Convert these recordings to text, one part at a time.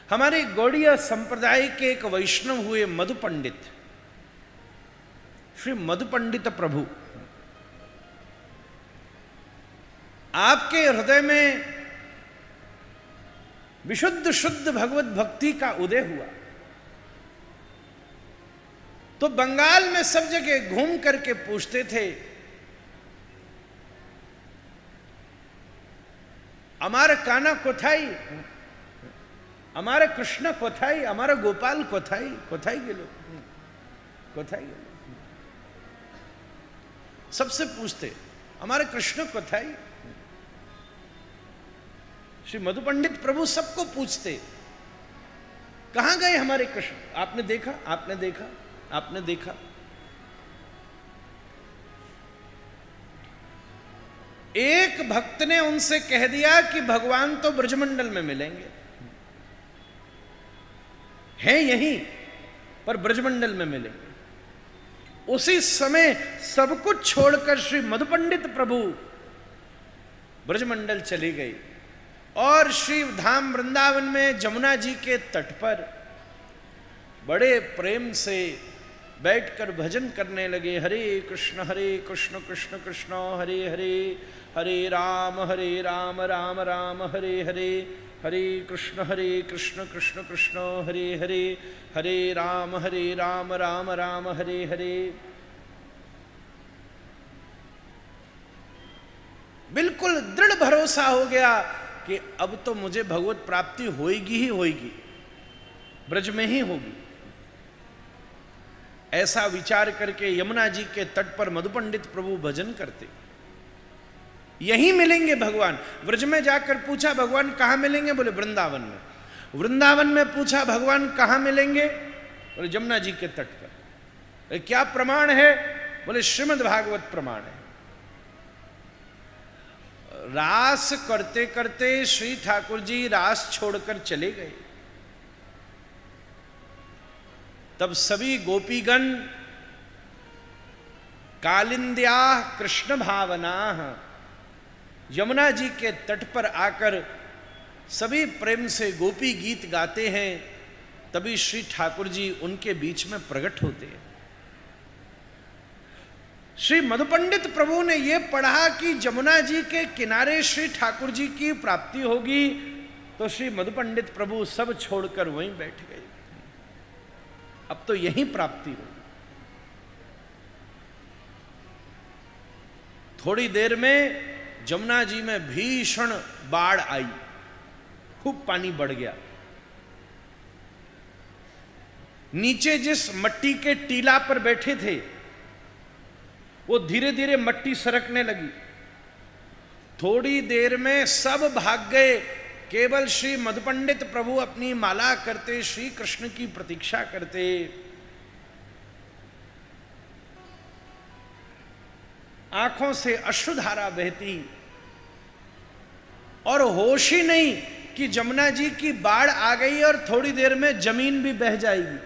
हमारे गौड़ीय संप्रदाय के एक वैष्णव हुए मधु पंडित, श्री मधु पंडित प्रभु। आपके हृदय में विशुद्ध शुद्ध भगवत भक्ति का उदय हुआ तो बंगाल में सब जगह घूम करके पूछते थे, हमारा काना कोथाई, हमारा कृष्ण कोथाई, हमारा गोपाल कोथाई, कोथाई गेलो, कोथाई गेलो। सबसे पूछते हमारे कृष्ण कोथाई। श्री मधु पंडित प्रभु सबको पूछते, कहां गए हमारे कृष्ण? आपने देखा, आपने देखा, आपने देखा? एक भक्त ने उनसे कह दिया कि भगवान तो ब्रजमंडल में मिलेंगे, हैं यहीं पर ब्रजमंडल में मिलेंगे। उसी समय सब कुछ छोड़कर श्री मधु पंडित प्रभु ब्रजमंडल चली गई और श्री धाम वृंदावन में जमुना जी के तट पर बड़े प्रेम से बैठकर भजन करने लगे। हरे कृष्ण कृष्ण कृष्ण हरे हरे, हरे राम राम राम हरे हरे, हरे कृष्ण कृष्ण कृष्ण हरे हरे, हरे राम राम राम हरे हरे। बिल्कुल दृढ़ भरोसा हो गया कि अब तो मुझे भगवत प्राप्ति होएगी ही होएगी, ब्रज में ही होगी। ऐसा विचार करके यमुना जी के तट पर मधु पंडित प्रभु भजन करते, यहीं मिलेंगे भगवान। ब्रज में जाकर पूछा भगवान कहां मिलेंगे? बोले वृंदावन में। वृंदावन में पूछा भगवान कहां मिलेंगे? बोले जमुना जी के तट पर। क्या प्रमाण है? बोले श्रीमद् भागवत प्रमाण है। रास करते करते श्री ठाकुर जी रास छोड़कर चले गए। तब सभी गोपीगण कालिंद्या कृष्ण भावना यमुना जी के तट पर आकर सभी प्रेम से गोपी गीत गाते हैं। तभी श्री ठाकुर जी उनके बीच में प्रकट होते हैं। श्री मधु पंडित प्रभु ने यह पढ़ा कि जमुना जी के किनारे श्री ठाकुर जी की प्राप्ति होगी, तो श्री मधु पंडित प्रभु सब छोड़कर वहीं बैठ गए। अब तो यहीं प्राप्ति होगी। थोड़ी देर में जमुना जी में भीषण बाढ़ आई, खूब पानी बढ़ गया। नीचे जिस मट्टी के टीला पर बैठे थे वो धीरे धीरे मट्टी सरकने लगी। थोड़ी देर में सब भाग गए, केवल श्री मधु पंडित प्रभु अपनी माला करते, श्री कृष्ण की प्रतीक्षा करते। आंखों से अश्रुधारा बहती और होश ही नहीं कि जमुना जी की बाढ़ आ गई और थोड़ी देर में जमीन भी बह जाएगी,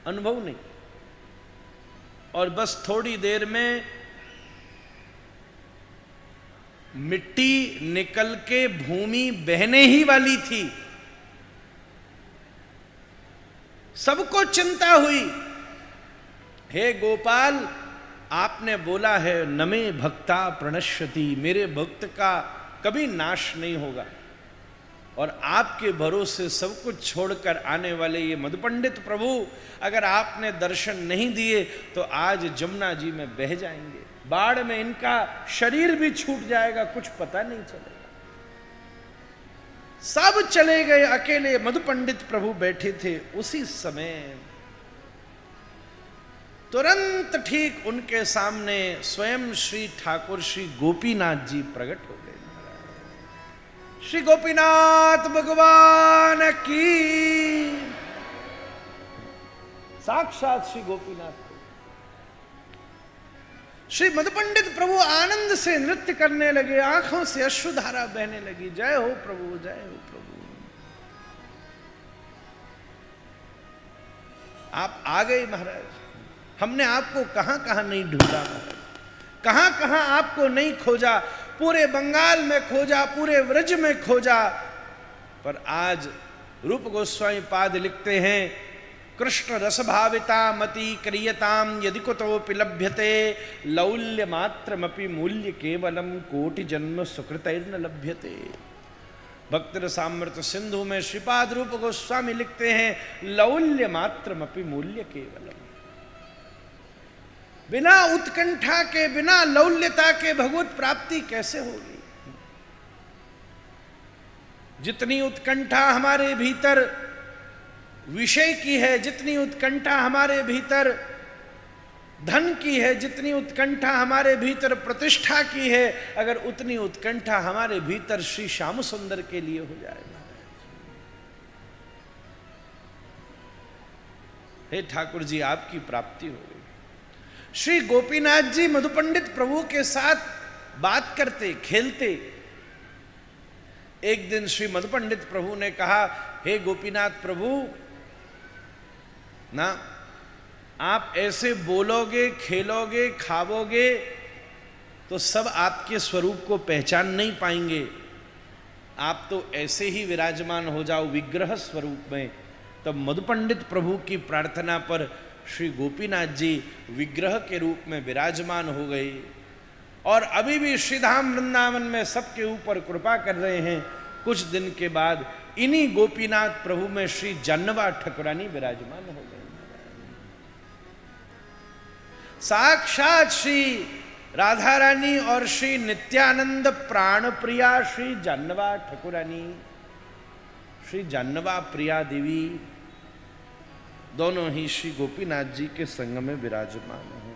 अनुभव नहीं। और बस थोड़ी देर में मिट्टी निकल के भूमि बहने ही वाली थी। सबको चिंता हुई, हे गोपाल आपने बोला है नमे भक्ता प्रणश्यति, मेरे भक्त का कभी नाश नहीं होगा, और आपके भरोसे सब कुछ छोड़कर आने वाले ये मधु पंडित प्रभु अगर आपने दर्शन नहीं दिए तो आज जमुना जी में बह जाएंगे, बाढ़ में इनका शरीर भी छूट जाएगा, कुछ पता नहीं चलेगा। सब चले गए, अकेले मधु पंडित प्रभु बैठे थे। उसी समय तुरंत ठीक उनके सामने स्वयं श्री ठाकुर श्री गोपीनाथ जी प्रकट हो गए। श्री गोपीनाथ भगवान की, साक्षात श्री गोपीनाथ। श्री मधु पंडित प्रभु आनंद से नृत्य करने लगे, आंखों से अश्रुधारा बहने लगी। जय हो प्रभु, जय हो प्रभु। आप आ गए महाराज, हमने आपको कहां कहां नहीं ढूंढा महाराज, कहां कहां आपको नहीं खोजा। पूरे बंगाल में खोजा, पूरे व्रज में खोजा, पर आज रूप गोस्वामी पाद लिखते हैं, कृष्ण रस भाविता मति क्रियताम यदि कुतोपि लभ्यते लौल्य मात्रमपि मूल्य केवलम कोटि जन्म सुकृतैर्न लभ्यते। भक्त रसामृत सिंधु में श्रीपाद रूप गोस्वामी लिखते हैं, लौल्य मात्रमपि मूल्य केवलम। बिना उत्कंठा के, बिना लौल्यता के भगवत प्राप्ति कैसे होगी? जितनी उत्कंठा हमारे भीतर विषय की है, जितनी उत्कंठा हमारे भीतर धन की है, जितनी उत्कंठा हमारे भीतर प्रतिष्ठा की है, अगर उतनी उत्कंठा हमारे भीतर श्री श्याम सुंदर के लिए हो जाए, हे ठाकुर जी आपकी प्राप्ति हो गई। श्री गोपीनाथ जी मधुपंडित प्रभु के साथ बात करते खेलते, एक दिन श्री मधुपंडित प्रभु ने कहा, हे गोपीनाथ प्रभु ना, आप ऐसे बोलोगे, खेलोगे, खाओगे तो सब आपके स्वरूप को पहचान नहीं पाएंगे। आप तो ऐसे ही विराजमान हो जाओ विग्रह स्वरूप में। तब मधुपंडित प्रभु की प्रार्थना पर श्री गोपीनाथ जी विग्रह के रूप में विराजमान हो गए और अभी भी श्रीधाम वृंदावन में सबके ऊपर कृपा कर रहे हैं। कुछ दिन के बाद इन्हीं गोपीनाथ प्रभु में श्री जन्नवा ठकुरानी विराजमान हो गए। साक्षात श्री राधा रानी और श्री नित्यानंद प्राण प्रिया श्री जन्नवा ठकुरानी, श्री जन्नवा प्रिया देवी दोनों ही श्री गोपीनाथ जी के संग में विराजमान हैं।